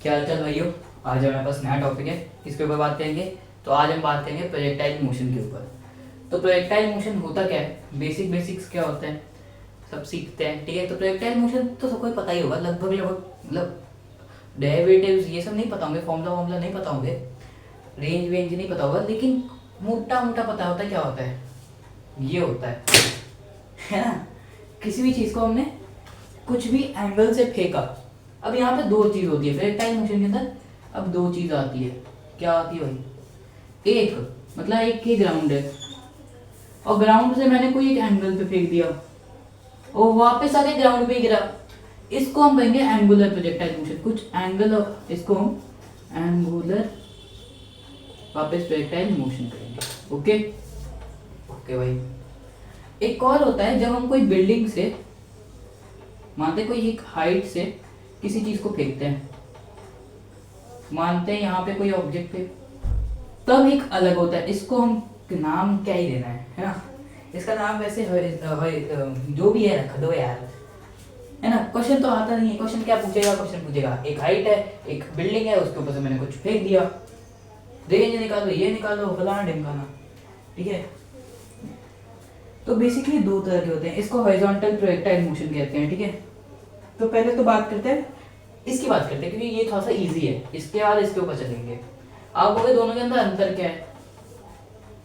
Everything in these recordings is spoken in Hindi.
क्या हाल चाल भाइयों। आज हमारे पास नया टॉपिक है, इसके ऊपर बात करेंगे। तो आज हम बात करेंगे प्रोजेक्टाइल मोशन के ऊपर। तो प्रोजेक्टाइल मोशन होता क्या है, बेसिक्स क्या होते हैं सब सीखते हैं। ठीक है, तो प्रोजेक्टाइल मोशन तो सबको पता ही होगा लगभग मतलब डेरिवेटिव्स ये सब नहीं पता होंगे, फॉर्मूला नहीं पता होंगे, रेंज वेंज नहीं पता होगा, लेकिन मोटा मोटा पता होता है क्या होता है। ये होता है ना, किसी भी चीज़ को हमने कुछ भी एंगल से फेंका। अब यहाँ पे दो चीज़ होती है प्रोजेक्टाइल मोशन के अंदर। अब दो चीज़ आती है, क्या आती है भाई? एक मतलब एक के ग्राउंड है और ग्राउंड से मैंने कोई एक एंगल पे फेंक दिया और वापस आके ग्राउंड पे गिरा। इसको हम कहेंगे एंगुलर प्रोजेक्टाइल मोशन। कुछ एंगल, इसको हम एंगुलर वापस प्रोजेक्टाइल मोशन करेंगे। ओके ओके भाई। एक और होता है जब हम कोई बिल्डिंग से, मानते कोई एक हाइट से किसी चीज को फेंकते हैं, मानते हैं यहाँ पे कोई ऑब्जेक्ट पे, तब एक अलग होता है। इसको हम नाम क्या ही देना है ना, इसका नाम वैसे जो भी है रख दो यार, है ना। क्वेश्चन तो आता नहीं है, क्वेश्चन क्या पूछेगा? क्वेश्चन पूछेगा एक हाइट है, एक बिल्डिंग है, उसके ऊपर से मैंने कुछ फेंक दिया, रेंज निकालो, ये निकालो, फलाना ढिमकाना। ठीक है, तो बेसिकली दो तरह के होते हैं, इसको हॉरिजॉन्टल प्रोजेक्टाइल मोशन कहते हैं। ठीक है, तो पहले तो बात करते हैं इसकी, बात करते हैं क्योंकि ये थोड़ा सा इजी है, इसके बाद इसके ऊपर चलेंगे। आप बोले दोनों के अंदर अंतर क्या है?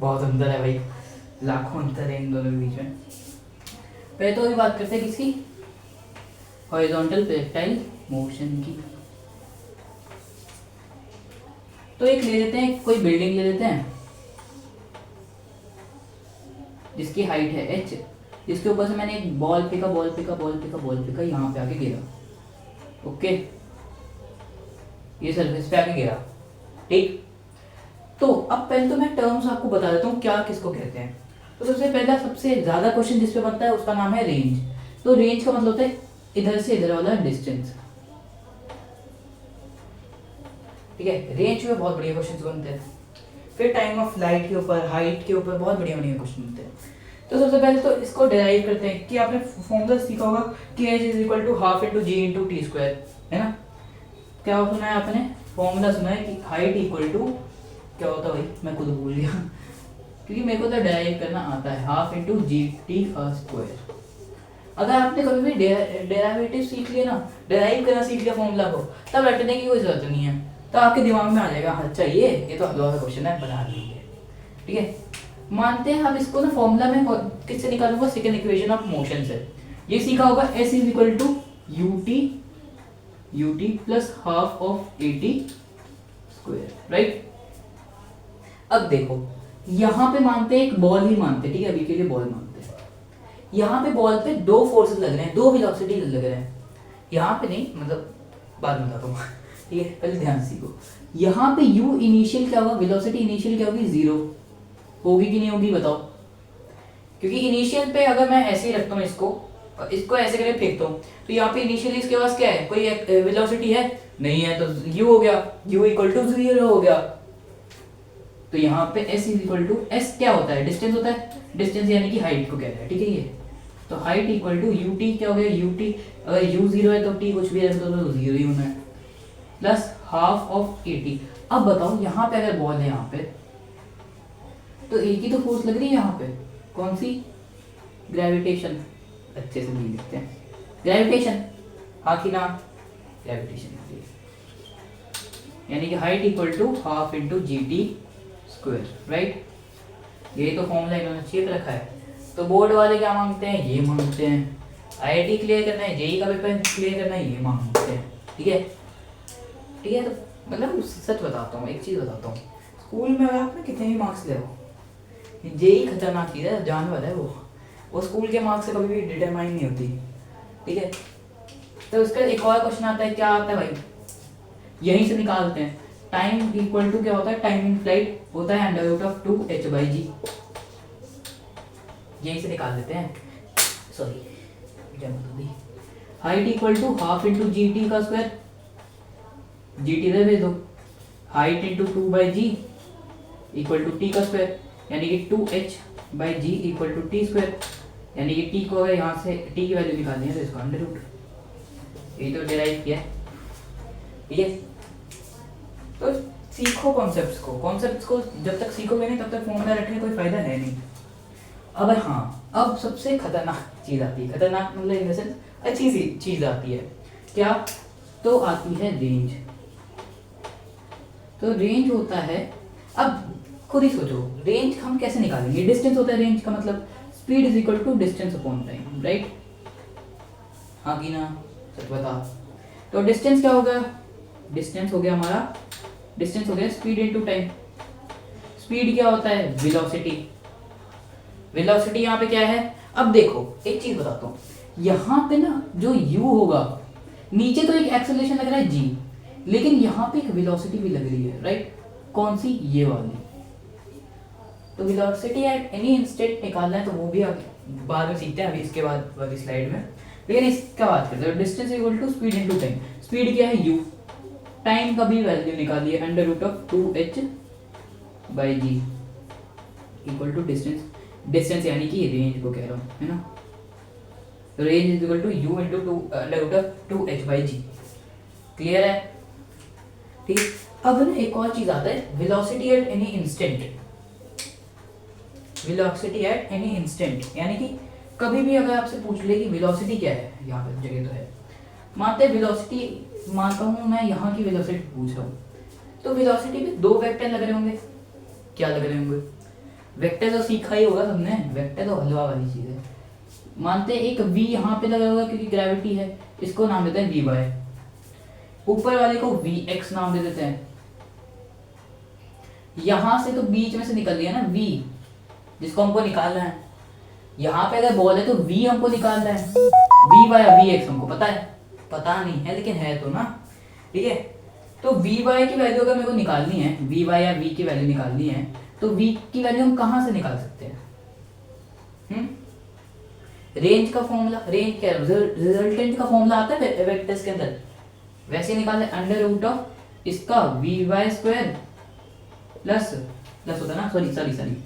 बहुत अंतर है भाई, लाखों अंतर है इन दोनों के बीच में। पहले तो अभी बात करते हैं किसकी, हॉरिजॉन्टल प्रोजेक्टाइल मोशन की। तो एक ले लेते हैं, कोई बिल्डिंग ले लेते हैं जिसकी हाइट है h, इसके ऊपर से मैंने एक बॉल फेंका, यहाँ पे आके गिरा। ओके, ये सरफेस पे आके गिरा। ठीक, तो अब पहले तो मैं टर्म्स आपको बता देता हूँ क्या किसको कहते हैं। तो सबसे पहला, सबसे ज्यादा क्वेश्चन जिस पे बनता है उसका नाम है रेंज। तो रेंज का मतलब होता है इधर से इधर वाला डिस्टेंस। ठीक है, रेंज में बहुत बढ़िया क्वेश्चन बनते हैं। फिर टाइम ऑफ फ्लाइट के ऊपर, हाइट के ऊपर बहुत बढ़िया क्वेश्चन बनते हैं। तो सबसे पहले तो इसको डिराइव करते हैं कि आपने फॉर्मूला सीखा होगा कि h is equal to half into G into T square, है ना। क्या सुना है आपने? फॉर्मूला सुना है कि हाइट इक्वल टू क्या होता है भाई, मैं खुद भूल गया क्योंकि मेरे को तो डिराइव करना आता है, हाफ इंटू जी टी का स्क्वायर। अगर आपने कभी भी डेरिवेटिव सीख लिया ना, डिराइव करना सीख लिया फॉर्मूला को, तब रटने की कोई जरूरत नहीं है, तो आपके दिमाग में आ जाएगा अच्छा ये तो हलवा का क्वेश्चन है, बना लीजिए। ठीक है, मानते हैं हम इसको ना फॉर्मूला में किससे निकालूंगा, सेकंड इक्वेशन ऑफ मोशन से। ये सीखा होगा s is equal to U T plus half of A T square, right. अब देखो यहाँ पे मानते हैं एक बॉल ही मानते हैं, ठीक है, अभी के लिए बॉल मानते हैं। यहाँ पे बॉल पे दो फोर्सेस लग रहे हैं, दो वेलोसिटी लग रहे हैं। यहाँ पे नहीं, मतलब बाद में बताता हूँ ठीक है, पहले ध्यान सीखो। यहाँ पे u इनिशियल क्या होगा, वेलोसिटी इनिशियल क्या होगी, 0 होगी कि नहीं होगी बताओ। क्योंकि इनिशियल पे अगर मैं ऐसे ही रखता हूँ इसको ऐसे करके फेंकता हूँ, तो यहाँ पे इनिशियली इसके पास क्या है, कोई वेलोसिटी है नहीं है, तो u हो गया, u इक्वल टू 0 हो गया। तो यहाँ पे s is equal to, s क्या होता है, डिस्टेंस होता है, डिस्टेंस यानी कि हाइट को कहते हैं। ठीक है, ये तो height equal to U T क्या हो गया, यू टी, अगर u 0 है तो t कुछ भी रख दो तो 0 ही होना है, plus half of A T. अब बताओ यहाँ पे अगर बॉल है यहाँ पे, तो एक ही तो फोर्स लग रही है यहाँ पे, कौन सी, ग्रेविटेशन। अच्छे से नहीं लिखते हैं, ग्रेविटेशन, हाँ कि ना, ग्रेविटेशन। यानी कि height equal to half into G T square, right. यही तो फॉर्मूला इन्होंने चेक रखा है। तो बोर्ड वाले क्या मांगते हैं, ये मांगते हैं। आईआईटी क्लियर करना है, जेईई का पेपर क्लियर करना है, ये मांगते हैं। ठीक है, ठीक है। तो मतलब सच बताता हूँ, एक चीज़ बताता हूँ, स्कूल में अगर आप ना कितने भी मार्क्स ले हो, जेईई खतरनाक चीज़ है, जानवर है वो स्कूल के मार्क्स से कभी भी डिटरमाइन नहीं होती। ठीक है, तो उसका एक और क्वेश्चन आता है, क्या आता है भाई, यहीं से निकालते हैं। टाइम इक्वल टू क्या होता है, टाइम इन फ्लाइट होता है अंडर रूट ऑफ 2h/g, यहीं से निकाल देते हैं, सॉरी जमा दी। Height equal to half into G T का स्क्वायर, जी टी दे दो, height into 2/g equal to T का स्क्वायर, यानी कि 2h/g equal to T square, यानी कि टी को अगर यहाँ से टी की वैल्यू निकालनी है तो इसका अंडर रूट, यही तो डिराइव किया है। ठीक है, तो सीखो कॉन्सेप्ट्स को जब तक सीखोगे नहीं तब तक फॉर्मूला रटने का कोई फायदा है नहीं। अब हाँ, अब सबसे खतरनाक चीज आती है, खतरनाक मतलब इन द सेंस अच्छी सी चीज आती है, क्या? तो आती है रेंज। तो रेंज होता है, अब खुद ही सोचो रेंज हम कैसे निकालेंगे? डिस्टेंस होता है रेंज का मतलब, speed is equal to distance upon time, right? हाँ कि ना? सच बता। तो डिस्टेंस क्या होगा? डिस्टेंस हो गया हमारा, डिस्टेंस हो गया स्पीड इनटू टाइम। स्पीड क्या होता है? वेलोसिटी। वेलोसिटी यहाँ पे क्या है? अब देखो एक चीज बताता हूँ, यहाँ पे ना जो u होगा, नीचे तो एक एक्सेलरेशन लग रहा है g, लेकिन यहाँ पे एक वेलोसिटी भी लग रही है, राइट? कौन सी? ये वाली। तो वेलोसिटी एट एनी इंस्टेंट निकालना है तो वो भी आगे बाद में सीखते हैं, अभी इसके बाद वाली स्लाइड में। लेकिन इसका बात करते हैं, distance equal to speed into time. Speed क्या है? u। टाइम का भी वैल्यू निकालिए, under root of 2h by G equal to distance. Distance यानी कि रेंज को कह रहा हूँ, है ना? तो range is equal to u into two under root of 2h by G. Clear है? ठीक। अब ना एक और चीज आता है, velocity at any instant. Velocity at any instant यानी कि कभी भी अगर आपसे पूछ ले कि वेलोसिटी क्या है, यहाँ पे जगह तो है, मानते हैं वेलोसिटी, मानता हूँ मैं यहाँ की वेलोसिटी पूछ रहा हूँ, तो वेलोसिटी में दो वेक्टर लग रहे होंगे। क्या लग रहे होंगे? वेक्टर तो सीखा ही होगा सबने, वेक्टर तो हलवा वाली चीज है। मानते हैं एक v यहाँ पे लगा होगा क्योंकि ग्रेविटी है, इसको नाम देते हैं vy। ऊपर वाले को vx नाम दे देते हैं। यहां से तो बीच में से निकल लिया ना v, जिसको हमको निकालना है। यहाँ पे अगर बॉल है तो v हमको निकालना है, vy या vx हमको पता है? पता नहीं है लेकिन है तो ना, ठीक है? तो vy की वैल्यू अगर मेरे को निकालनी है, vy या v की वैल्यू निकालनी है, तो v की वैल्यू हम कहाँ से निकाल सकते हैं? रेंज का फॉर्मूला, रेंज क्या है? रिजल्टेंट का फॉर्मूला आता है वेक्टर्स के अंदर, वैसे निकालना है, अंडर रूट ऑफ इसका vy स्क्वायर प्लस प्लस होता है ना, सॉरी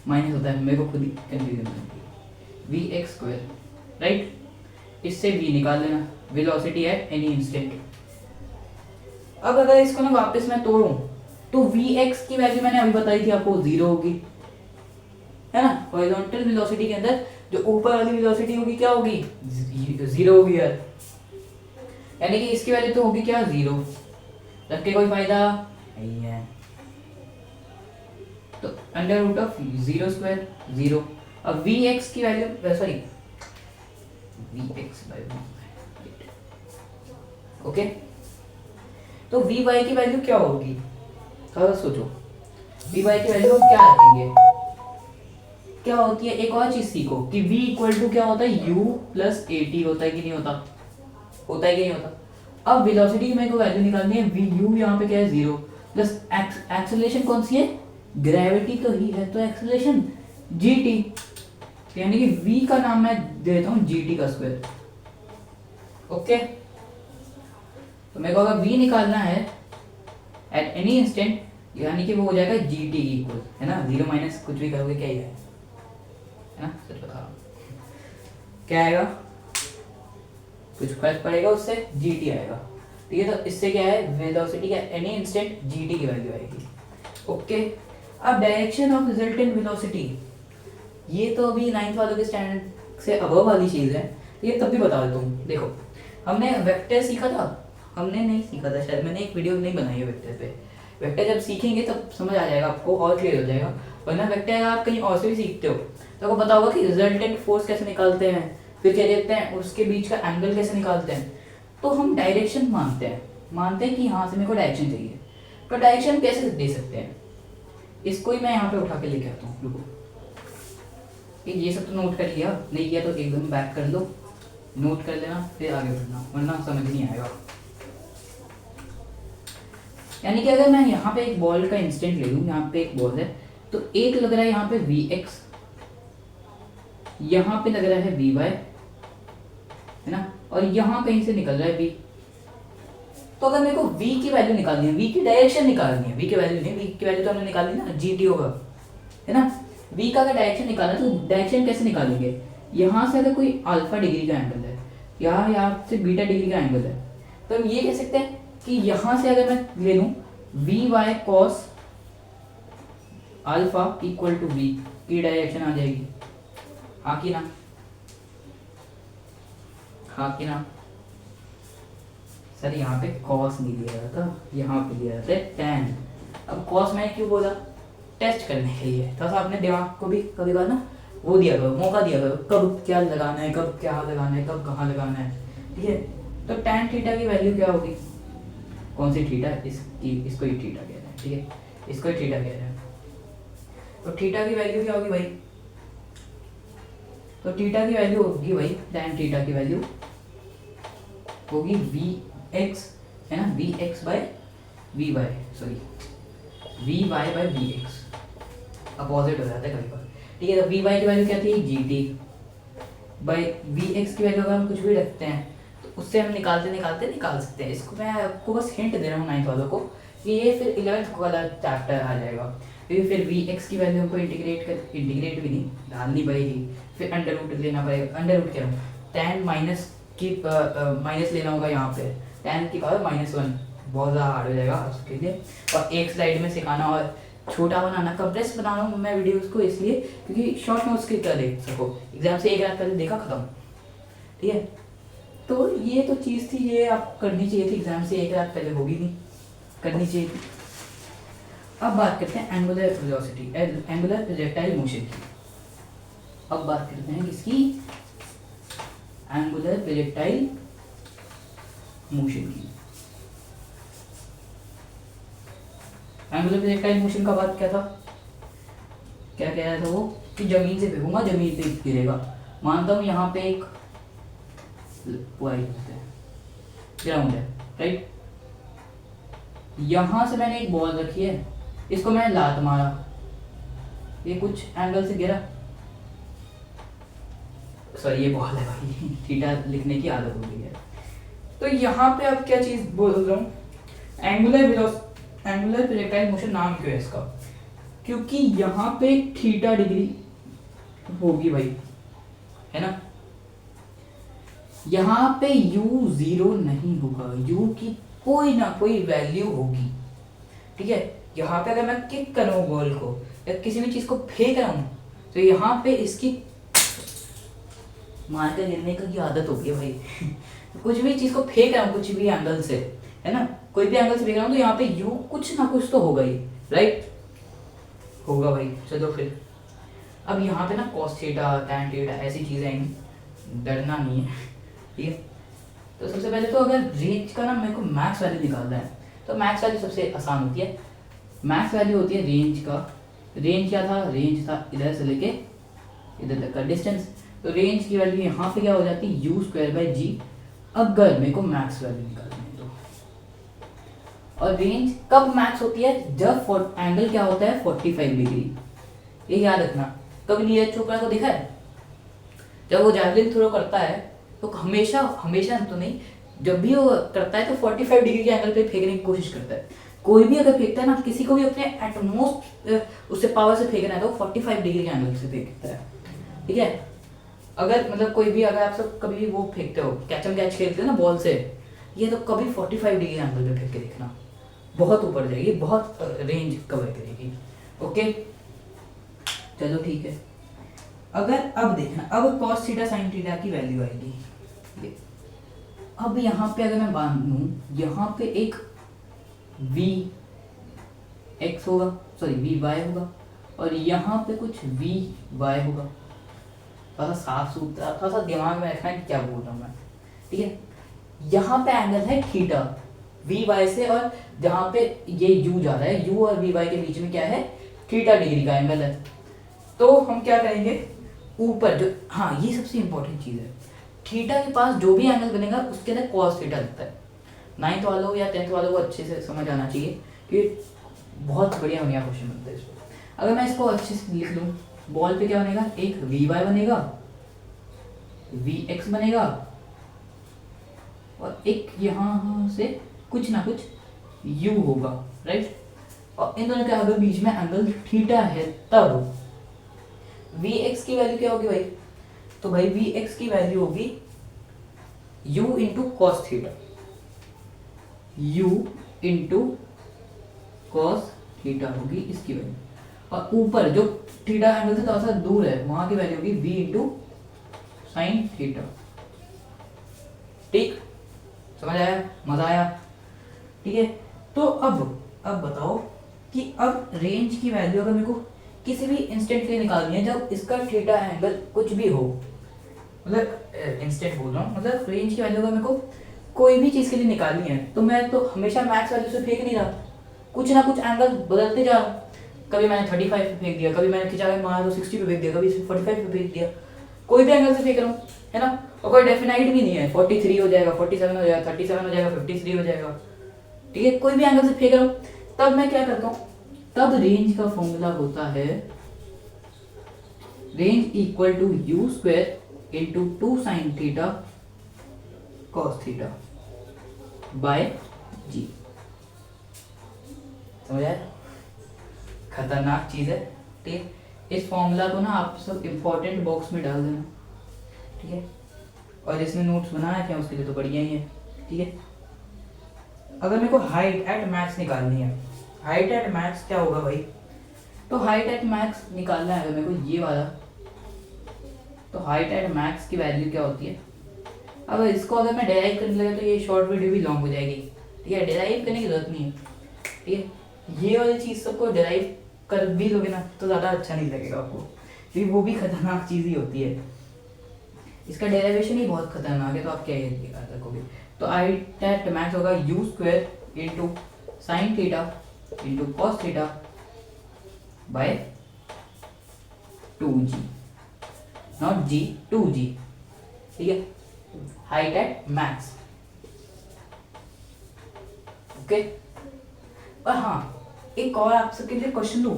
माइनस होता है, मेरे को खुद ही कंफ्यूजन होती है, vx स्क्वायर, राइट? इससे v निकाल लेना, वेलोसिटी एट एनी इंस्टेंट। अब अगर इसको ना वापस मैं तोड़ूं तो vx की वैल्यू मैंने अभी बताई थी आपको, 0 होगी, है ना? हॉरिजॉन्टल वेलोसिटी के अंदर जो ऊपर वाली वेलोसिटी होगी क्या होगी? 0 होगी यार, यानी कि इसकी वैल्यू तो होगी क्या? 0। रख के कोई फायदा नहीं है। तो अंडर रूट ऑफ 0 स्क्वायर 0। अब vx की value, sorry vx by okay, तो vy की वैल्यू क्या होगी? थोड़ा सोचो, vy की वैल्यू हम क्या रखेंगे? क्या होती है? एक और चीज सीखो कि v इक्वल टू क्या होता है? u प्लस at होता है कि नहीं होता? होता है कि नहीं होता? अब वेलोसिटी की मेरे को वैल्यू निकालनी है, v u यहाँ पे क्या है? 0 प्लस एक्सेलरेशन कौन सी है? ग्रेविटी तो ही है, तो एक्सेलरेशन gt, यानी कि v का नाम मैं दे देता हूँ gt का स्क्वायर। ओके, तो मेरे को अगर v निकालना है एट एनी इंस्टेंट, यानी कि वो हो जाएगा gt इक्वल, है ना? 0 माइनस कुछ भी करोगे क्या ही है ना? सच बता रहा हूँ, क्या आएगा? कुछ फर्क पड़ेगा उससे? gt आएगा, ठीक है? तो इससे क्या है? वेलोसिटी का एनी इंस्टेंट gt की वैल्यू आएगी। ओके, अब डायरेक्शन ऑफ रिजल्टेंट वेलोसिटी, ये तो अभी 9th वालों के स्टैंडर्ड से अबव वाली चीज है, ये तब भी बता देता हूँ। देखो, हमने वेक्टर सीखा था, हमने नहीं सीखा था शायद, मैंने एक वीडियो नहीं बनाई है वेक्टर पे। वेक्टर जब सीखेंगे तब समझ आ जाएगा आपको और क्लियर हो जाएगा, वरना वेक्टर आप कहीं और से भी सीखते हो तो आपको पता होगा कि रिजल्टेंट फोर्स कैसे निकालते हैं, फिर क्या देखते हैं उसके बीच का एंगल कैसे निकालते हैं। तो हम डायरेक्शन मानते हैं कि यहाँ से मेरे को डायरेक्शन चाहिए, तो डायरेक्शन कैसे दे सकते हैं? इसको ही मैं यहाँ पे उठा के लेके आता हूँ, रुको। ये सब तो नोट कर लिया, नहीं किया तो एकदम बैक कर लो, नोट कर लेना, फिर आगे बढ़ना, वरना समझ नहीं आएगा। यानी कि अगर मैं यहाँ पे एक बॉल का इंस्टेंट ले लूँ, यहाँ पे एक बॉल है, तो एक लग रहा है यहाँ पे vx, यहाँ पे लग रहा है vy, है ना? और यहाँ कहीं से निकल रहा है v। तो अगर मेरे को v की वैल्यू निकालनी है, v की डायरेक्शन निकालनी है, v की वैल्यू नहीं, v की वैल्यू तो हमने निकाली ना, gt होगा, है ना? v का अगर डायरेक्शन निकालना है तो डायरेक्शन कैसे निकालेंगे? यहाँ से अगर कोई अल्फा डिग्री का एंगल है, यहाँ से बीटा डिग्री का एंगल है, तो हम ये कह सकते हैं कि यहाँ से अगर मैं ले लूँ V Y cos alpha equal to V की डायरेक्शन आ जाएगी, हाँ कि ना, हाँ कि ना। सर यहाँ पे कॉस नहीं दिया था, यहाँ पे दिया था tan। अब कॉस मैंने क्यों बोला, टेस्ट करने के लिए, थोड़ा सा अपने दिमाग को भी कभी कभार ना वो दिया करो, मौका दिया करो, कब क्या लगाना है, कब क्या लगाना है, कब कहाँ लगाना है, ठीक है। तो tan थीटा की वैल्यू क्या होगी, कौन सी थीटा, इसकी, इसको ही थीटा कह रहे हैं, ठीक है, इसको ही थीटा कह रहे हैं। तो थीटा की वैल्यू क्या होगी भाई, तो थीटा की वैल्यू होगी भाई, tan थीटा की वैल्यू होगी वी एक्स, है ना, V X by V Y, sorry V Y by V X, opposite हो जाता है कभी बार, ठीक है। तो वी वाई की वैल्यू क्या थी, G T by V X की वैल्यू अगर हम कुछ भी रखते हैं तो उससे हम निकाल सकते हैं। इसको मैं आपको बस हिंट दे रहा हूँ 9th वालों को कि ये फिर 11th वाला चैप्टर आ जाएगा, क्योंकि फिर वी एक्स की वैल्यू हमको इंटीग्रेट भी नहीं डालनी पड़ेगी, फिर अंडर रूट लेना पड़ेगा, अंडर रूट कह रहा हूँ, tan माइनस की माइनस लेना होगा यहाँ पे, tan की पावर -1, बहुत ज़्यादा हार्ड हो जाएगा उसके लिए, और एक स्लाइड में सिखाना और छोटा बनाना, कंप्रेस बना रहा हूँ मैं वीडियोस को इसलिए क्योंकि शॉर्ट नोट्स की तरह देख सको, एग्जाम से एक रात पहले देखा खत्म, ठीक है। तो ये तो चीज़ थी, ये आप करनी चाहिए थी, एग्जाम से एक रात पहले होगी नहीं, करनी चाहिए थी। अब बात करते हैं angular velocity, angular projectile motion की। अब बात करते हैं किसकी, एंगुलर प्रोजेक्टाइल मोशन की। एंगुलर प्रोजेक्टाइल मोशन का बात क्या था, क्या कह रहा था वो, कि जमीन से फेंकूंगा, जमीन पे गिरेगा। मानता हूँ यहाँ पे एक ग्राउंड है, राइट, यहाँ से मैंने एक बॉल रखी है, इसको मैंने लात मारा, ये कुछ एंगल से गिरा, सॉरी ये बॉल है भाई, थीटा लिखने की आदत हो गई है। तो यहाँ पे अब क्या चीज बोल रहा हूँ, एंगुलर प्रोजेक्टाइल मोशन नाम क्यों है इसका, क्योंकि यहाँ पे थीटा डिग्री होगी भाई, है ना, यहाँ पे u 0 नहीं होगा, u की कोई ना कोई वैल्यू होगी, ठीक है। यहाँ पे अगर मैं किक करूँ बॉल को या किसी भी चीज को फेंक रहा हूँ तो यहाँ पे इसकी मार के गिरने की आदत होगी है भाई कुछ भी चीज को फेंक रहा हूँ, कुछ भी एंगल से, है ना, कोई भी एंगल से फेंक रहा हूँ तो यहाँ पे u कुछ ना कुछ तो होगा ही, राइट, होगा भाई। चलो फिर अब यहाँ पे ना कॉस थीटा, टैन थीटा ऐसी चीजें आएंगी, डरना नहीं है, ठीक है। तो सबसे पहले तो अगर रेंज का ना मेरे को मैक्स वैल्यू निकालना है तो मैक्स वैल्यू सबसे आसान होती है, मैक्स वैल्यू होती है रेंज का, रेंज क्या था, रेंज था इधर से लेके इधर तक का डिस्टेंस, तो रेंज की वैल्यू यहाँ पे क्या हो जाती है u²/g, अगर मेरे को मैक्स वैल्यू निकालनी है तो। और रेंज कब मैक्स होती है, जब एंगल क्या होता है 45 डिग्री, ये याद रखना। कभी नीरज चोपड़ा को देखा है, जब वो जैवलिन थ्रो करता है तो हमेशा तो नहीं, जब भी वो करता है तो 45 डिग्री के एंगल पे फेंकने की कोशिश करता है। कोई भी अगर फेंकता है ना, किसी को भी अपने एटमोस्ट उससे पावर से फेंकना है तो 45 डिग्री के एंगल से फेंकता है, ठीक है। अगर मतलब कोई भी, अगर आप सब कभी भी वो फेंकते हो, कैच खेलते हो ना बॉल से, ये तो कभी 45 डिग्री एंगल पे फेंक के देखना, बहुत ऊपर जाएगी, बहुत रेंज कवर करेगी, ओके। चलो ठीक है, अगर अब देखना, अब cos थीटा sin थीटा की वैल्यू आएगी, अब यहाँ पे अगर मैं बांधूं, यहाँ पे एक v x होगा, सॉरी v y होगा, और यहाँ पे कुछ v y होगा, थोड़ा सा साफ सुथरा, थोड़ा सा दिमाग में रखना है क्या बोल रहा हूँ मैं, ठीक है। यहाँ पे एंगल है थीटा v y से, और जहाँ पे ये u जा रहा है, u और v y के बीच में क्या है, थीटा डिग्री का एंगल है। तो हम क्या करेंगे, ऊपर जो, हाँ ये सबसे इंपॉर्टेंट चीज़ है, थीटा के पास जो भी एंगल बनेगा उसके अंदर cos थीटा लगता है। 9th वालों या 10th वालों को अच्छे से समझ आना चाहिए कि बहुत बढ़िया क्वेश्चन बनता है इसको। अगर मैं इसको अच्छे से लिख लूँ, बॉल पे क्या बनेगा, एक वी वाई बनेगा, वी एक्स बनेगा, और एक यहाँ से कुछ ना कुछ u होगा, राइट। और इन दोनों के अगर बीच में एंगल थीटा है तब वी एक्स की वैल्यू क्या होगी भाई, तो भाई वी एक्स की वैल्यू होगी u into cos theta, u into cos theta होगी इसकी वैल्यू, और ऊपर जो थीटा एंगल से थोड़ा सा दूर है वहां की वैल्यू होगी v इंटू साइन थीटा। ठीक, समझ आया, मजा आया? ठीक है, तो अब बताओ कि अब रेंज की वैल्यू अगर मेरे को किसी भी इंस्टेंट के लिए निकालनी है जब इसका थीटा एंगल कुछ भी हो, मतलब इंस्टेंट बोल रहा हूँ, मतलब रेंज की वैल्यू अगर मेरे को कोई भी चीज़ के लिए निकालनी है तो मैं तो हमेशा मैक्स वैल्यू से फेंक नहीं रहा, कुछ ना कुछ एंगल बदलते जा रहा हूँ। कभी मैंने 35 पे फेंक दिया, कभी मैंने खिंचा के मारा तो 60 पे फेंक दिया, कभी 45 पे फेंक दिया, कोई भी एंगल से फेंक रहा हूँ, है ना। और कोई डेफिनाइट भी नहीं है, 43 हो जाएगा, 47 हो जाएगा, 37 हो जाएगा, 53 हो जाएगा, ठीक है, कोई भी एंगल से फेंक रहा हूँ। तब मैं क्या करता हूँ, तब रेंज का फॉर्मूला होता है range equal to U square into 2 sine theta cos theta by G. समझ आया? खतरनाक चीज है, ठीक है। इस फॉर्मूला को ना आप सब इंपॉर्टेंट बॉक्स में डाल देना, ठीक है। और जिसने नोट्स बनाया क्या उसके लिए तो बढ़िया ही है, ठीक है। अगर मेरे को हाइट एट मैक्स निकालनी है, हाइट एट मैक्स क्या होगा भाई, तो हाइट एट मैक्स निकालना है अगर मेरे को ये वाला, तो हाइट एट मैक्स की वैल्यू क्या होती है। अब इसको अगर मैं डेराइव करने लगा तो ये शॉर्ट वीडियो भी लॉन्ग हो जाएगी, ठीक है, डेराइव करने की जरूरत नहीं है, ठीक है। ये वाली चीज़ सबको डेराइव कर भी लोगे ना तो ज़्यादा अच्छा नहीं लगेगा आपको, क्योंकि वो भी खतरनाक चीज़ ही होती है, इसका डेरिवेशन ही बहुत खतरनाक है, तो आप क्या ये रखोगे। तो हाइट एट मैक्स होगा you square into sine theta into cos theta bye 2g, not g, 2g, ठीक है, हाइट एट मैक्स, ओके। और हाँ, एक और आप सबके लिए क्वेश्चन दूं,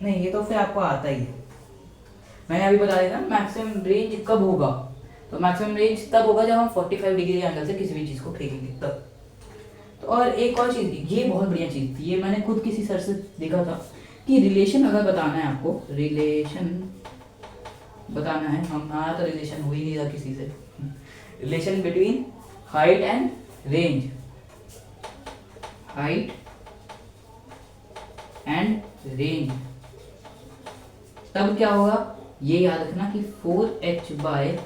नहीं ये तो फिर आपको आता ही है, मैंने अभी बता दिया था मैक्सिमम रेंज कब होगा, तो मैक्सिमम रेंज तब होगा जब हम 45 डिग्री एंगल से किसी भी चीज़ को फेंकेंगे तब। तो और एक और चीज़, ये बहुत बढ़िया चीज़ थी, ये मैंने खुद किसी सर से देखा था कि रिलेशन अगर बताना है आपको, रिलेशन बताना है, हमारा तो रिलेशन हो ही नहीं रहा किसी से, relation between height and range, height and range, तब क्या होगा ये याद रखना कि 4h by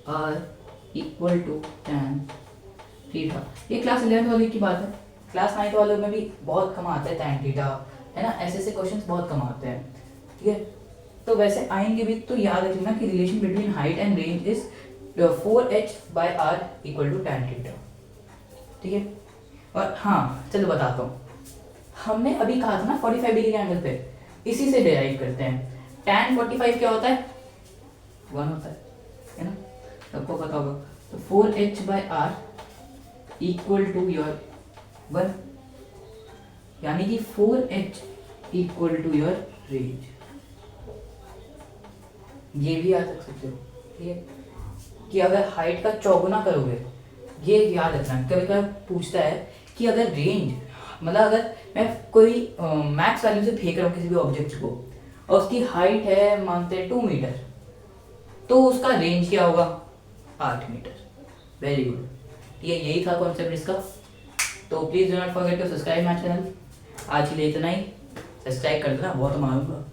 r equal to tan theta. ये क्लास 11th वाले की बात है, क्लास 9th वालों में भी बहुत कम आता है tan थीटा, है ना, ऐसे क्वेश्चंस बहुत कम आते हैं, ठीक है। तो वैसे आएंगे भी तो याद रखना कि relation between height and range is 4h by r equal to tan theta, ठीक है। और हाँ चलो बताता हूँ, हमने अभी कहा था ना 45 डिग्री एंगल पे, इसी से डेराइव करते हैं। tan 45 क्या होता है, 1 होता है ना, सबको पता होगा। तो 4h by r equal to your 1, यानी कि 4h equal to your range, ये भी याद रख सकते हो, ठीक है। कि अगर हाइट का चौगुना करोगे, ये याद रखना, कभी कभी पूछता है कि अगर रेंज, मतलब अगर मैं कोई मैक्स वैल्यू से फेंक रहा हूँ किसी भी ऑब्जेक्ट को और उसकी हाइट है मानते हैं 2 मीटर, तो उसका रेंज क्या होगा, 8 मीटर। वेरी गुड, ये यही था कॉन्सेप्ट इसका। तो please do not forget to subscribe my channel. आज के लिए इतना ही, सब्सक्राइब कर देना, बहुत मारूंगा।